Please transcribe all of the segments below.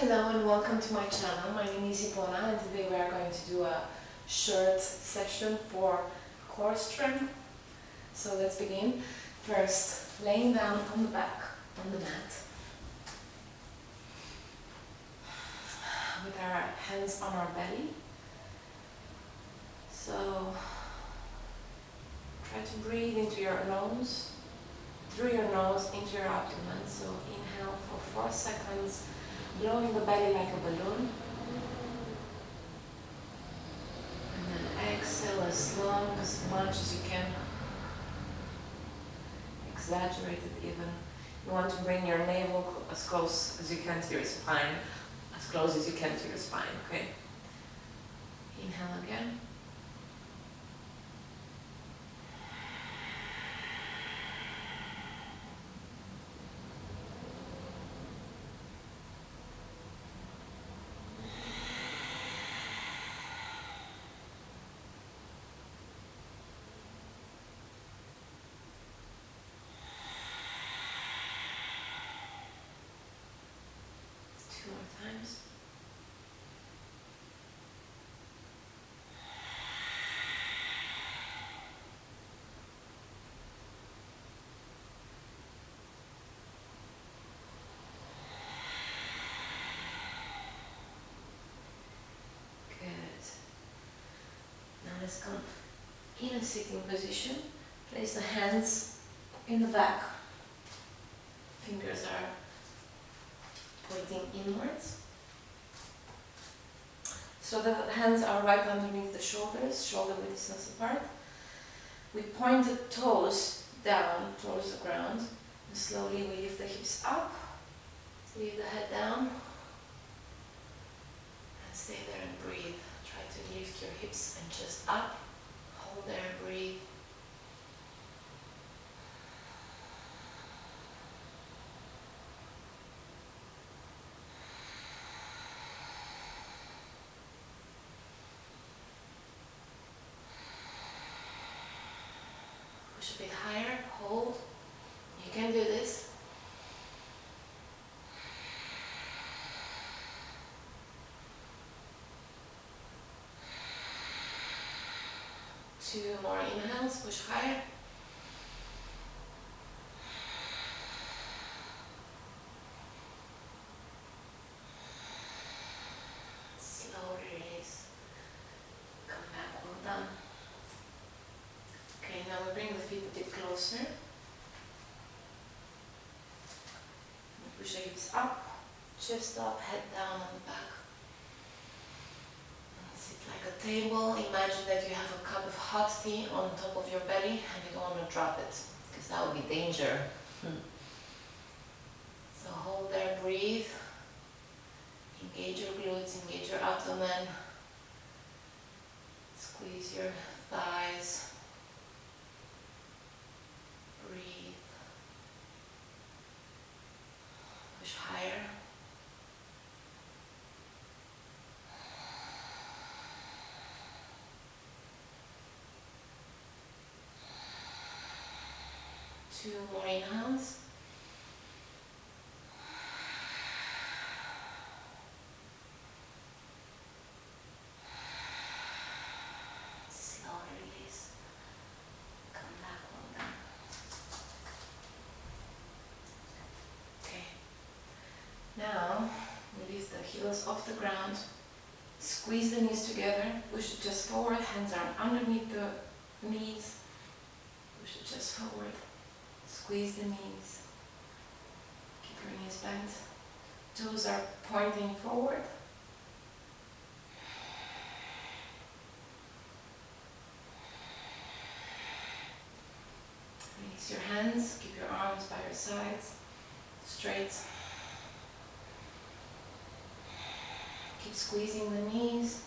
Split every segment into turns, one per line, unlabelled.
Hello and welcome to my channel. My name is Ivona and today we are going to do a short session for core strength. So let's begin. First, laying down on the back on the mat with our hands on our belly. So try to breathe into your nose, through your nose into your abdomen. So inhale for 4 seconds, blowing the belly like a balloon. And then exhale as long, as much as you can. Exaggerate it even. You want to bring your navel as close as you can to your spine. As close as you can to your spine, okay? Inhale again. Two more times. Good. Now let's come in a sitting position. Place the hands in the back. Fingers are pointing inwards. So the hands are right underneath the shoulders, shoulder width distance apart. We point the toes down towards the ground. And slowly we lift the hips up, leave the head down, and stay there and breathe. Try to lift your hips and chest up. Hold there and breathe. Push a bit higher, hold. You can do this. Two more inhales, push higher. Slowly release. Come back, well done. Okay, now we bring the feet a bit closer. We push the hips up, chest up, head down on the back. And sit like a table. Imagine that you have a cup of hot tea on top of your belly and you don't want to drop it, because that would be danger. So hold there, breathe. Engage your glutes, engage your abdomen. Squeeze your thighs. Breathe. Push higher. Two more inhales. Slowly release. Come back, well done. Okay. Now, release the heels off the ground. Squeeze the knees together. Push the chest forward. Hands are underneath the knees. Push the chest forward. Squeeze the knees. Keep your knees bent. Toes are pointing forward. Release your hands. Keep your arms by your sides. Straight. Keep squeezing the knees.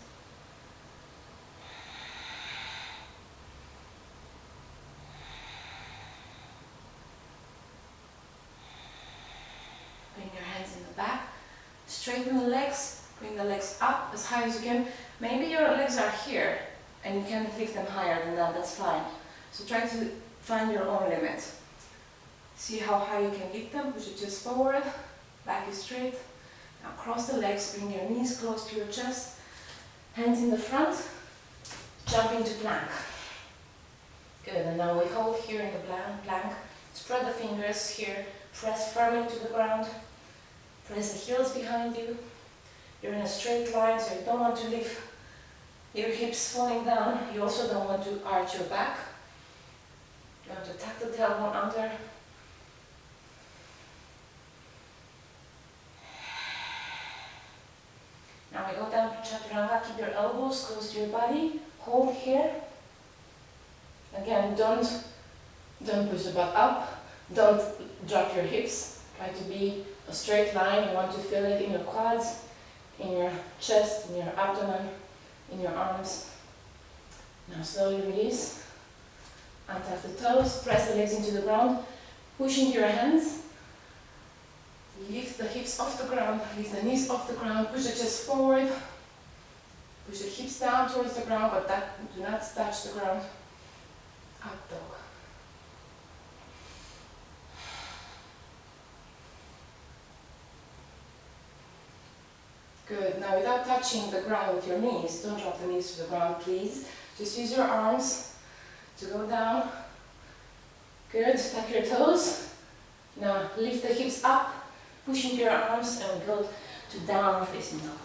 Bring your hands in the back. Straighten the legs. Bring the legs up as high as you can. Maybe your legs are here and you can't lift them higher than that. That's fine. So try to find your own limit. See how high you can lift them. Push your chest forward. Back is straight. Now cross the legs, bring your knees close to your chest, hands in the front, jump into plank. Good, and now we hold here in the plank, spread the fingers here, press firmly to the ground, press the heels behind you. You're in a straight line, so you don't want to leave your hips falling down. You also don't want to arch your back. You want to tuck the tailbone under. Now we go down to Chaturanga. Keep your elbows close to your body. Hold here. Again, don't push the butt up. Don't drop your hips. Try to be a straight line. You want to feel it in your quads, in your chest, in your abdomen, in your arms. Now slowly release. Untap the toes. Press the legs into the ground. Push into your hands. Lift the hips off the ground, lift the knees off the ground, push the chest forward, push the hips down towards the ground, but do not touch the ground. Up dog. Good, now without touching the ground with your knees, don't drop the knees to the ground please. Just use your arms to go down. Good, tuck your toes. Now lift the hips up. Push into your arms and we go to downward facing dog.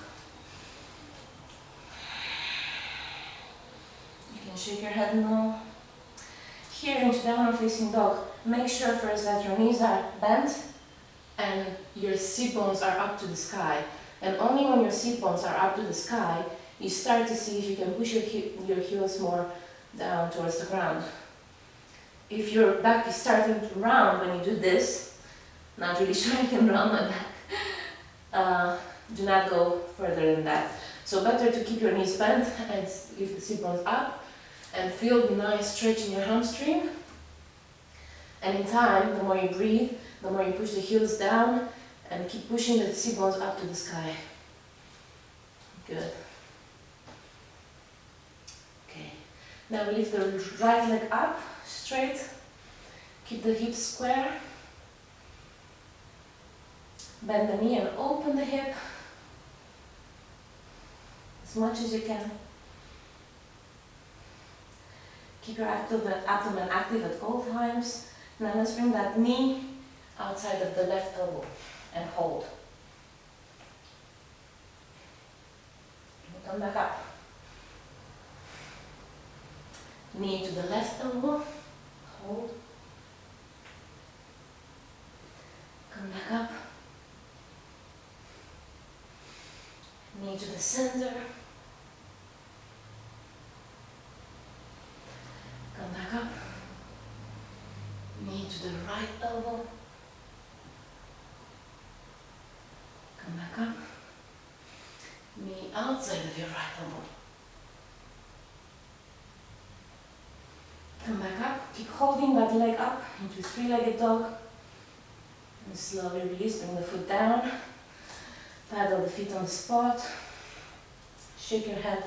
You can shake your head no. Here into downward facing dog, make sure first that your knees are bent and your sit bones are up to the sky. And only when your sit bones are up to the sky, you start to see if you can push your heels more down towards the ground. If your back is starting to round when you do this, not really sure I can round my back. Do not go further than that. So better to keep your knees bent and lift the sit bones up and feel the nice stretch in your hamstring. And in time, the more you breathe, the more you push the heels down and keep pushing the sit bones up to the sky. Good. Okay. Now we lift the right leg up, straight. Keep the hips square. Bend the knee and open the hip as much as you can. Keep your abdomen active at all times. Now let's bring that knee outside of the left elbow and hold. Come back up. Knee to the left elbow, hold. Come back up. Knee to the center. Come back up. Knee to the right elbow. Come back up. Knee outside of your right elbow. Come back up. Keep holding that leg up into three-legged dog. And slowly release. Bring the foot down. Paddle the feet on the spot. Shake your head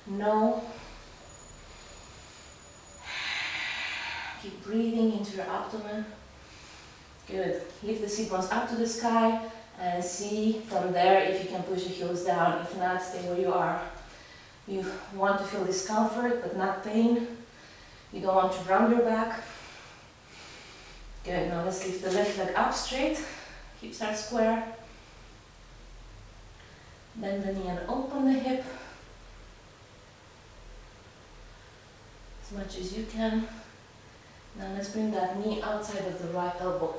no. Keep breathing into your abdomen. Good. Lift the sit bones up to the sky and see from there if you can push the heels down. If not, stay where you are. You want to feel discomfort but not pain. You don't want to round your back. Good. Now let's lift the left leg up straight. Hips are square. Bend the knee and open the hip as much as you can. Now let's bring that knee outside of the right elbow.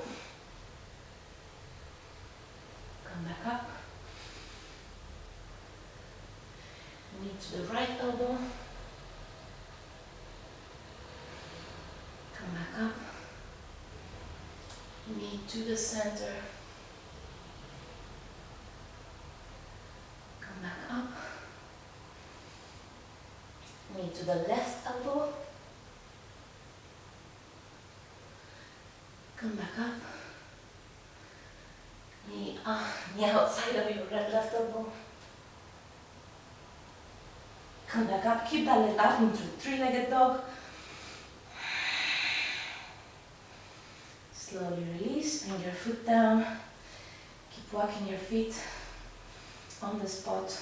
Come back up. Knee to the right elbow. Come back up. Knee to the center. Come back up. Knee to the left elbow. Come back up. Knee outside of your left elbow. Come back up. Keep that leg up into three-legged dog. Slowly release. Bring your foot down. Keep walking your feet on the spot.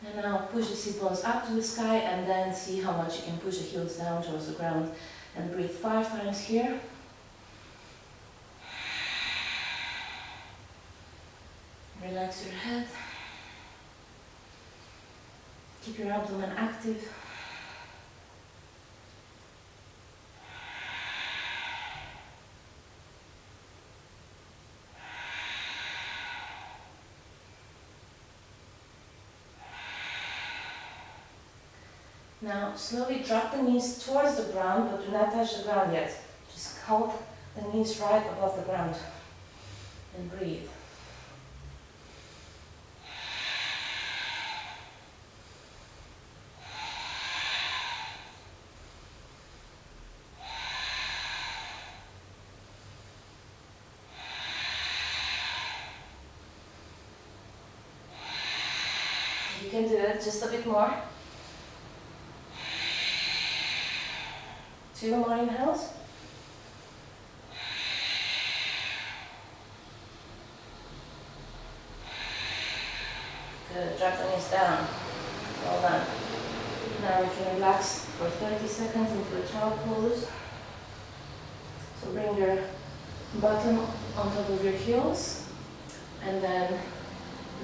And now push the sit bones up to the sky and then see how much you can push the heels down towards the ground. And breathe 5 times here. Relax your head. Keep your abdomen active. Now slowly drop the knees towards the ground, but do not touch the ground yet. Just hold the knees right above the ground and breathe. You can do it just a bit more. 2 more inhales. Good, drop the knees down. Well done. Now we can relax for 30 seconds into a child pose. So bring your bottom on top of your heels and then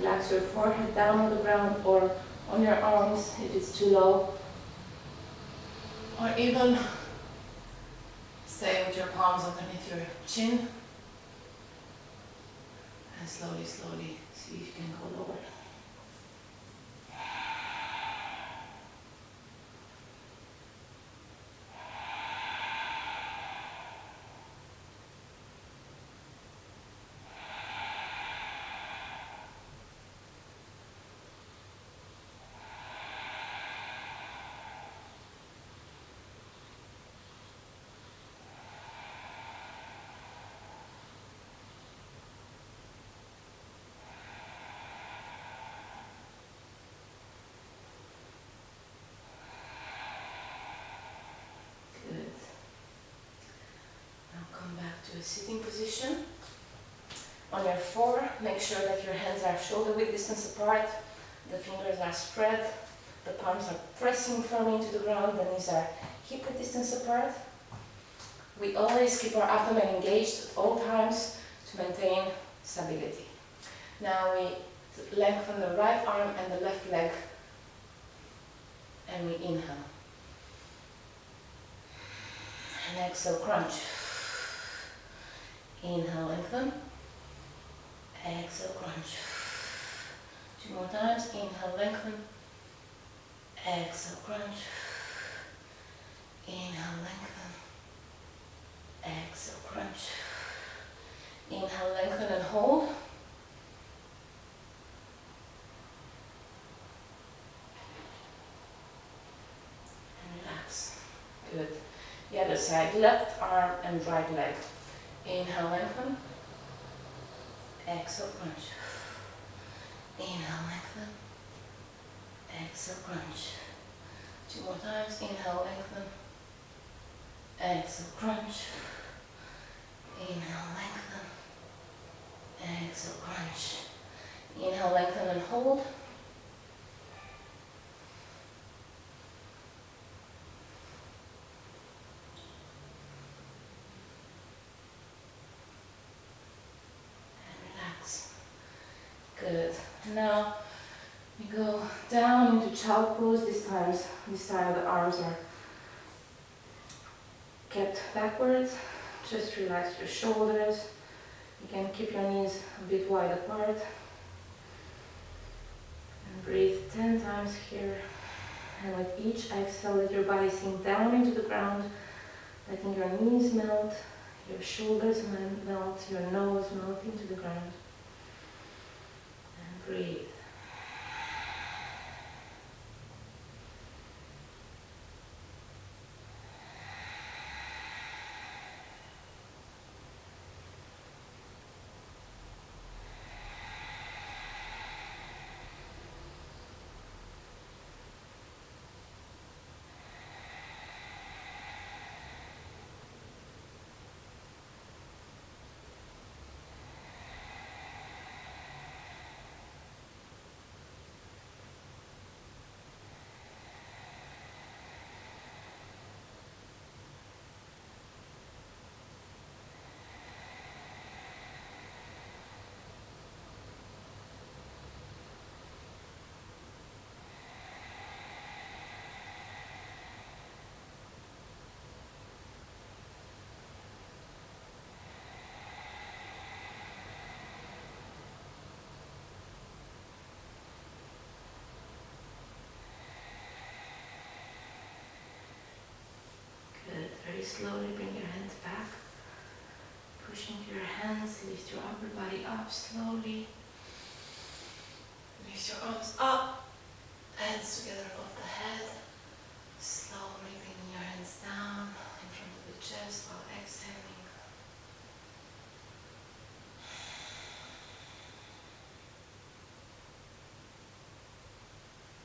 relax your forehead down on the ground or on your arms if it's too low. Or even stay with your palms underneath your chin. And slowly, slowly see if you can go lower. To a sitting position. On your 4, make sure that your hands are shoulder width distance apart, the fingers are spread, the palms are pressing firmly into the ground, the knees are hip width distance apart. We always keep our abdomen engaged at all times to maintain stability. Now we lengthen the right arm and the left leg and we inhale. And exhale, crunch. Inhale, lengthen. Exhale, crunch. 2 more times. Inhale, lengthen. Exhale, crunch. Inhale, lengthen. Exhale, crunch. Inhale, lengthen and hold. And relax. Good. The other side, left arm and right leg. Inhale, lengthen. Exhale, crunch. Inhale, lengthen. Exhale, crunch. 2 more times. Inhale, lengthen. Exhale, crunch. Inhale, lengthen. Exhale, crunch. Inhale, lengthen and hold. Good. Now we go down into child pose. This time the arms are kept backwards. Just relax your shoulders. You can keep your knees a bit wide apart. And breathe 10 times here. And with each exhale, let your body sink down into the ground, letting your knees melt, your shoulders melt, your nose melt into the ground. Breathe. slowly bring your hands back. Push into your hands, lift your upper body up slowly. Lift your arms up, hands together above the head. Slowly bringing your hands down in front of the chest while exhaling.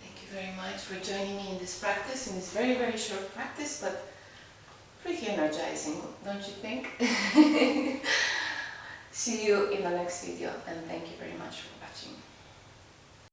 Thank you very much for joining me in this practice, in this very, very short practice, but pretty energizing, don't you think? See you in the next video, and thank you very much for watching.